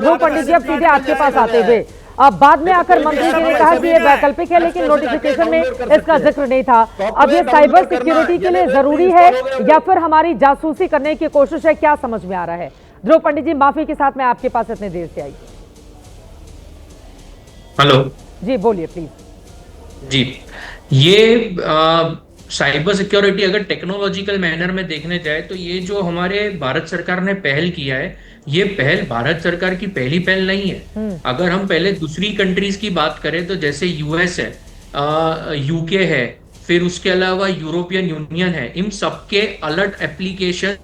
ध्रुव पंडित जी, अब सीधे आपके पास आते हुए, अब बाद में आकर मंत्री जी ने कहा कि ये वैकल्पिक है, लेकिन नोटिफिकेशन में इसका जिक्र नहीं था। अब ये साइबर सिक्योरिटी के लिए जरूरी है या फिर हमारी जासूसी करने की कोशिश है, क्या समझ में आ रहा है? ध्रुव पंडित जी, माफी के साथ मैं आपके पास इतने देर से आई। हेलो जी बोलिए प्लीज। जी, ये साइबर सिक्योरिटी अगर टेक्नोलॉजिकल मैनर में देखने जाए तो ये जो हमारे भारत सरकार ने पहल किया है, ये पहल भारत सरकार की पहली पहल नहीं है। अगर हम पहले दूसरी कंट्रीज की बात करें तो जैसे यूएस है, यूके है, फिर उसके अलावा यूरोपियन यूनियन है, इन सबके अलर्ट एप्लीकेशन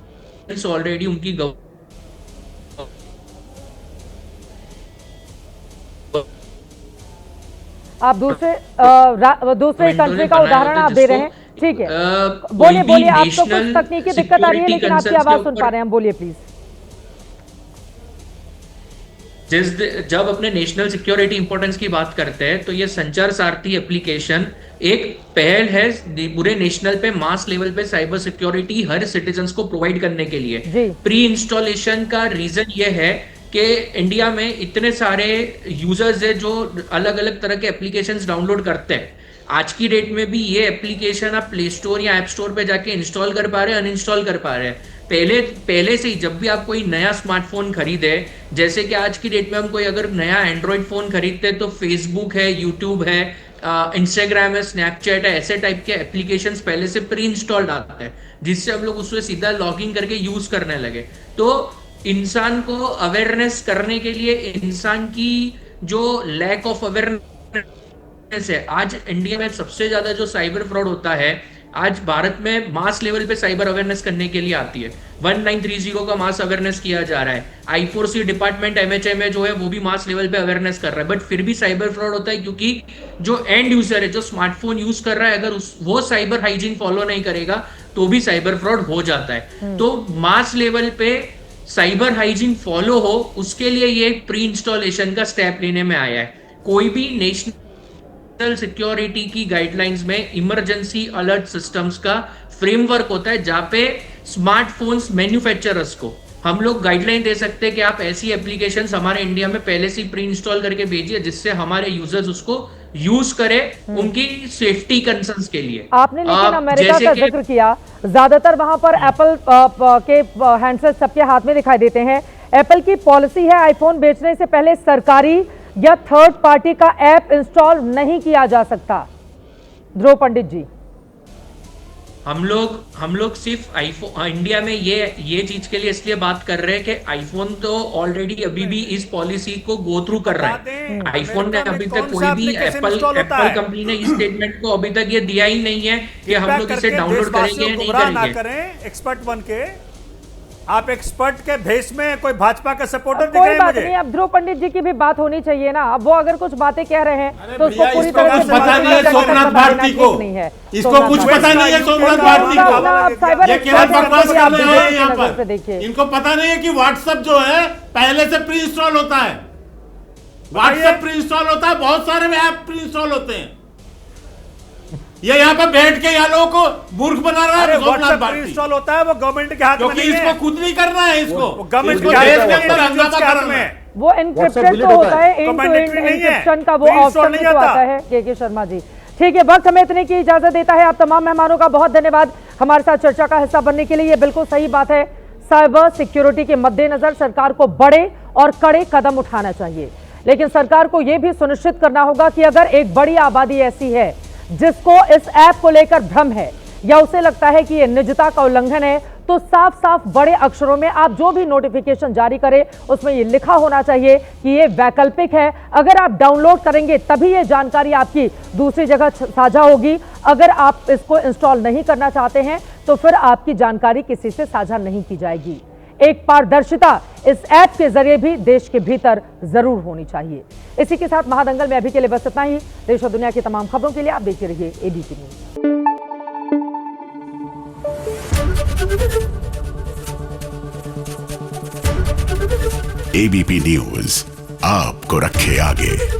ऑलरेडी उनकी आप दूसरे कंट्री का उदाहरण आप दे रहे हैं, ठीक है, बोलिए बोलिए। आपको कुछ तकनीकी दिक्कत आ रही है, लेकिन आपकी आवाज सुन पा रहे हैं हम, बोलिए प्लीज। जब अपने नेशनल सिक्योरिटी इंपॉर्टेंस की बात करते हैं तो ये संचार सारथी एप्लीकेशन एक पहल है पूरे नेशनल पे, मास लेवल पे साइबर सिक्योरिटी हर सिटीजन्स को प्रोवाइड करने के लिए। प्री इंस्टॉलेशन का रीजन ये है कि इंडिया में इतने सारे यूजर्स है जो अलग अलग तरह के एप्लीकेशंस डाउनलोड करते हैं। आज की डेट में भी ये एप्लीकेशन आप प्ले स्टोर या ऐप स्टोर पे जाके इंस्टॉल कर पा रहे हैं, अनइंस्टॉल कर पा रहे हैं। पहले से ही जब भी आप कोई नया स्मार्टफोन खरीदे, जैसे कि आज की डेट में हम कोई अगर नया एंड्रॉइड फोन खरीदते हैं तो फेसबुक है, यूट्यूब है, इंस्टाग्राम है, स्नैपचैट है, ऐसे टाइप के एप्लीकेशंस पहले से प्री इंस्टॉल्ड आते हैं, जिससे हम लोग उससे सीधा लॉगिन करके यूज करने लगे। तो इंसान को अवेयरनेस करने के लिए, इंसान की जो लैक ऑफ अवेयरनेस है, आज इंडिया में सबसे ज्यादा जो साइबर फ्रॉड होता है, आज भारत में मास लेवल पे साइबर अवेयरनेस करने के लिए आती है। 1930 का मास अवेयरनेस किया जा रहा है। I4C डिपार्टमेंट MHA में जो है वो भी मास लेवल पे अवेयरनेस कर रहा है, बट फिर भी साइबर फ्रॉड होता है, क्योंकि जो एंड यूजर है, जो स्मार्टफोन यूज कर रहा है, अगर वो साइबर हाइजीन फॉलो नहीं करेगा तो भी साइबर फ्रॉड हो जाता है। तो मास लेवल पे साइबर हाइजीन फॉलो हो, उसके लिए ये प्री इंस्टॉलेशन का स्टेप लेने में आया है। कोई भी नेशनल सिक्योरिटी की गाइडलाइंस में इमरजेंसी अलर्ट सिस्टम्स का फ्रेमवर्क होता है, जहां पे स्मार्टफोन्स मैन्युफैक्चरर्स को हम लोग गाइडलाइन दे सकते हैं कि आप ऐसी एप्लीकेशंस हमारे इंडिया में पहले से प्री इंस्टॉल करके भेजिए, जिससे हमारे यूजर्स उसको यूज करें उनकी सेफ्टी कंसर्न्स के लिए। आपने लेकिन अमेरिका का जिक्र किया, ज्यादातर वहां पर एप्पल के हैंडसेट सबके हाथ में दिखाई देते हैं। एप्पल की पॉलिसी है आईफोन बेचने से पहले सरकारी या थर्ड पार्टी का ऐप इंस्टॉल नहीं किया जा सकता। ध्रुव पंडित जी, हम लोग सिर्फ आईफोन इंडिया में ये चीज के लिए इसलिए बात कर रहे हैं कि आईफोन तो ऑलरेडी अभी भी इस पॉलिसी को गो थ्रू कर रहा है। आईफोन ने अभी तक कोई भी एप्पल कंपनी ने इस स्टेटमेंट को अभी तक ये दिया ही नहीं है कि हम लोग इसे डाउनलोड करेंगे या नहीं करेंगे। एक्सपर्ट बन के आप एक्सपर्ट के भेष में कोई भाजपा का सपोर्टर दिख रहे हैं मुझे। नहीं, अब ध्रुव पंडित जी की भी बात होनी चाहिए ना। अब वो अगर कुछ बातें कह रहे हैं तो उसको पूरी तरह से पता नहीं है सोमनाथ भारती को, इसको कुछ पता नहीं है सोमनाथ भारती को, ये केवल बकवास कर रहे हैं यहाँ पर। इनको पता नहीं है कि व्हाट्सएप जो है पहले से प्री इंस्टॉल होता है। व्हाट्सएप प्री इंस्टॉल होता है, बहुत सारे ऐप प्री इंस्टॉल होते हैं। ये यहाँ पे बैठ के यहाँ लोगों को मूर्ख बना रहा है। व्हाट्सएप इंस्टॉल होता है, वो गवर्नमेंट के हाथ में नहीं है, इसको खुद नहीं करना है, इसको गवर्नमेंट के हाथ में वो एन्क्रिप्शन तो होता है, एंड टू एंड एन्क्रिप्शन का वो ऑप्शन तो आता है। के शर्मा जी, ठीक है, वक्त हमें इतने की इजाजत देता है। आप तमाम मेहमानों का बहुत धन्यवाद हमारे साथ चर्चा का हिस्सा बनने के लिए। ये बिल्कुल सही बात है, साइबर सिक्योरिटी के मद्देनजर सरकार को बड़े और कड़े कदम उठाना चाहिए, लेकिन सरकार को यह भी सुनिश्चित करना होगा कि अगर एक बड़ी आबादी ऐसी है जिसको इस ऐप को लेकर भ्रम है या उसे लगता है कि यह निजता का उल्लंघन है, तो साफ साफ बड़े अक्षरों में आप जो भी नोटिफिकेशन जारी करें उसमें यह लिखा होना चाहिए कि यह वैकल्पिक है। अगर आप डाउनलोड करेंगे तभी यह जानकारी आपकी दूसरी जगह साझा होगी। अगर आप इसको इंस्टॉल नहीं करना चाहते हैं तो फिर आपकी जानकारी किसी से साझा नहीं की जाएगी। एक पारदर्शिता इस ऐप के जरिए भी देश के भीतर जरूर होनी चाहिए। इसी के साथ महादंगल में अभी के लिए बस इतना ही। देश और दुनिया की तमाम खबरों के लिए आप देखते रहिए एबीपी न्यूज। एबीपी न्यूज आपको रखे आगे।